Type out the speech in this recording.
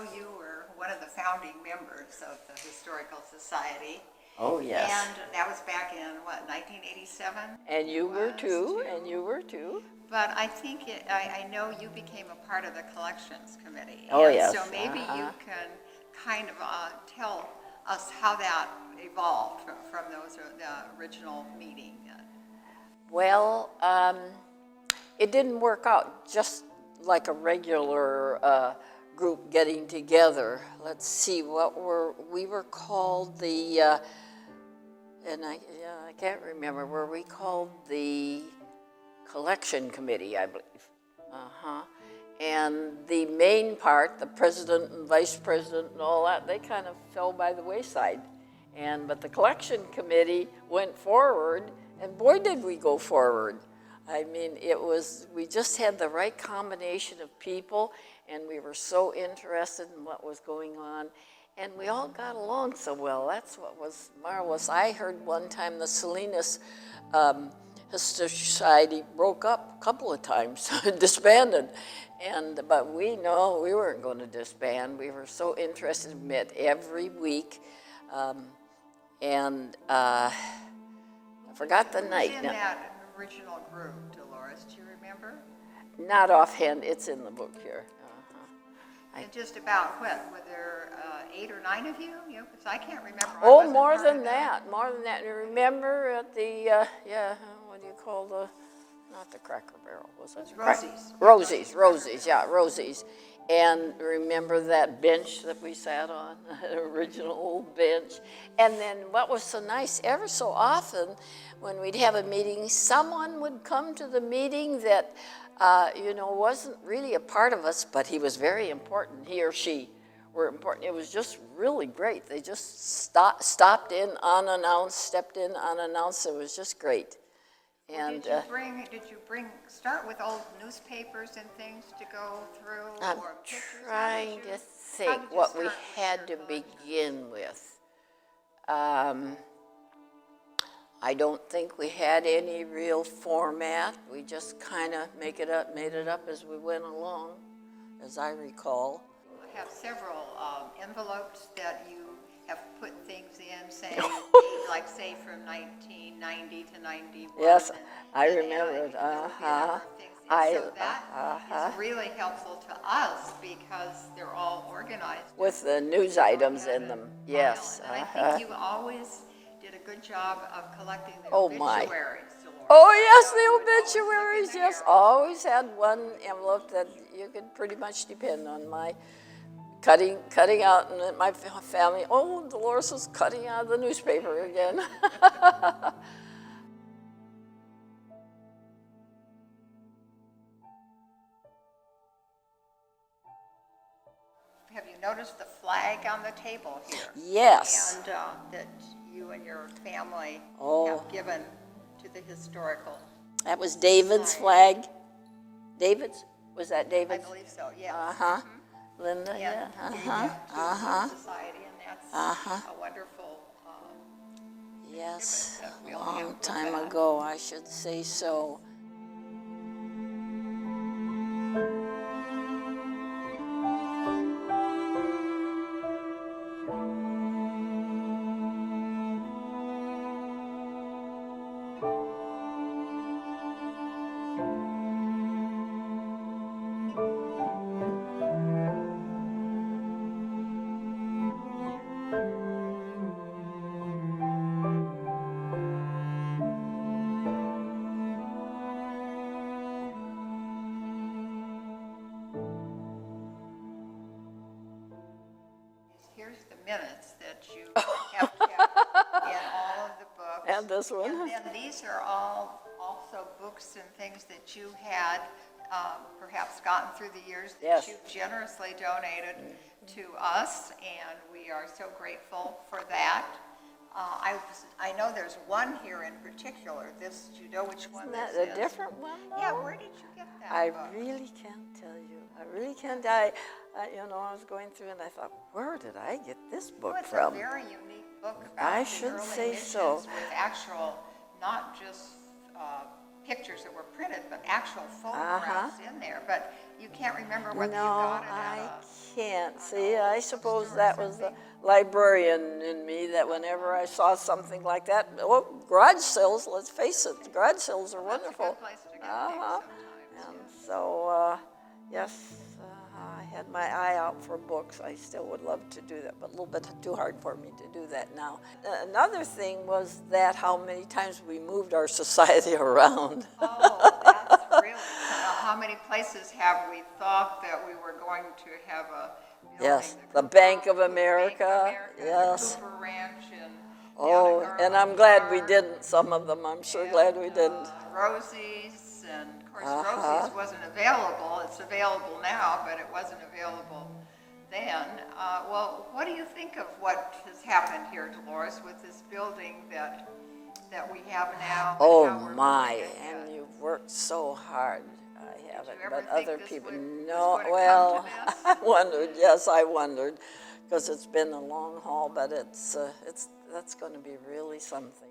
know you were one of the founding members of the Historical Society. Oh, yes. And that was back in, what, 1987? And you were too, and you were too. But I think, I know you became a part of the Collections Committee. Oh, and yes. So maybe you can kind of tell us how that evolved from those the original meeting. Well, it didn't work out just like a regular group getting together. Let's see, we were called the, and I can't remember, were we called the Collection Committee, I believe. And the main part, the president and vice president and all that, they kind of fell by the wayside. But the Collection Committee went forward, and boy did we go forward. I mean, we just had the right combination of people, and we were so interested in what was going on, and we all got along so well. That's what was marvelous. I heard one time the Salinas Historical Society broke up a couple of times, disbanded, but we weren't going to disband. We were so interested, met every week, I forgot the night. Who was in that original group, Dolores? Do you remember? Not offhand. It's in the book here. And just about what? Were there 8 or 9 of you? Because I can't remember. Oh, more than that. More than that. And remember at the what do you call not the Cracker Barrel? Was it Rosie's? Rosie's. And remember that bench that we sat on, that original old bench. And then what was so nice, ever so often when we'd have a meeting, someone would come to the meeting that, wasn't really a part of us, but he was very important. He or she were important. It was just really great. They just stopped in unannounced, stepped in unannounced. It was just great. And did you start with old newspapers and things to go through? I'm trying to think what we had to begin with. I don't think we had any real format. We just kind of made it up as we went along, as I recall. I have several envelopes that you have put things in, saying, like say from 1990 to 91. Yes, I remember it. So that is really helpful to us because they're all organized. With the news items in them, yes. And I think you always did a good job of collecting the obituaries. Dolores. Oh yes, the obituaries, yes. Always had one envelope that you could pretty much depend on. My cutting out, and my family, Dolores was cutting out of the newspaper again. Have you noticed the flag on the table here? Yes. And that you and your family have given to the historical. That was David's flag. David's? Was that David's? I believe so, yes. Linda, yeah. Society, and that's a wonderful yes, a long time ago, I should say so. Here's the minutes that you have kept in all of the books. And this one. And then these are all also books and things that you had perhaps gotten through the years that you generously donated to us, and we are so grateful for that. I know there's one here in particular. Do you know which one this is? Isn't that a different one? Yeah, where did you get that I book? really can't tell you. I really can't. I was going through and I thought, where did I get this book from? It's a very unique book about I the should early say missions so. with actual, not just pictures that were printed, but actual photographs in there. But you can't remember whether you got it at a can't. See, I suppose that was the librarian in me, that whenever I saw something like that, oh, garage sales, let's face it, the garage sales are wonderful. That's a good place to get Uh-huh. things And sometimes. so, yes, I had my eye out for books. I still would love to do that, but a little bit too hard for me to do that now. Another thing was that how many times we moved our society around. Oh, that's really, how many places have we thought that we were going to have a building? Yes, the Bank of America, The yes. Cooper Ranch and Oh, and I'm glad we didn't, some of them, I'm sure glad we didn't. Rosie's, and of course Uh-huh. Rosie's wasn't available. It's available now, but it wasn't available then. Well, what do you think of what has happened here, Dolores, with this building that we have now? Oh and how we're my, moving ahead? and you've worked so hard. I haven't, you ever but think other this people, would no, come well, to this? I wondered, yes, I wondered, because it's been a long haul, but that's going to be really something.